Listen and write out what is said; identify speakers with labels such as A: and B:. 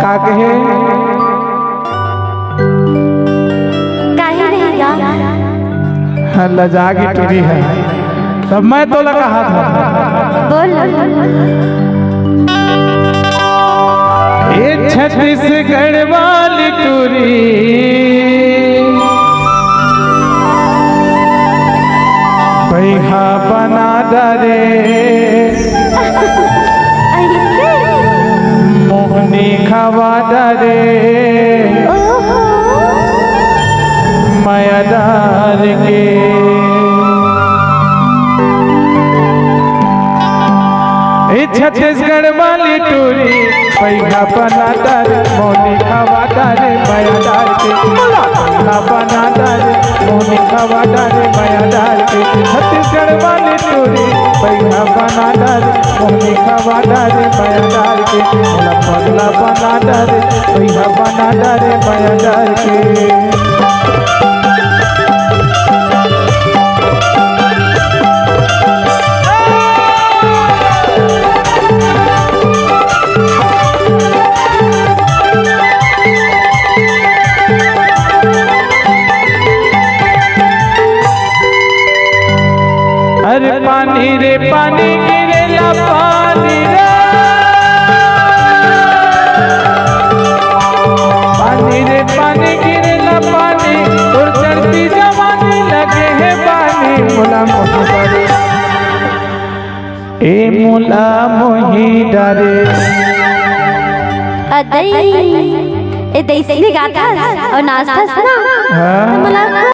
A: का कहे
B: काहे रहेगा
A: लजा की टूरी है तब मैं तो लगा था
B: बोल
A: ये छत्तीसगढ़ वाली टूरी पैहा बना डरे मोहनी खवा डरे माया डार के छत्तीसगढ़ वाली टूरी पैहा बना डर मोहनी खवा डरे माया डार के पैहा बना डर मोहनी खवा डरे माया डार के छत्तीसगढ़ वाली टूरी पैहा बना डर मोहनी खवा डरे माया डार के पगला बना डरे पैहा बना डरे माया डार के अरे पानी रे पानी गिरेला पानी रे पानी रे पानी गिरेला पानी और चढ़ती जवानी लगे है पानी मुला मोही ए मुला मोही डरे
B: अदई ए देसी गाता और नाचता ना।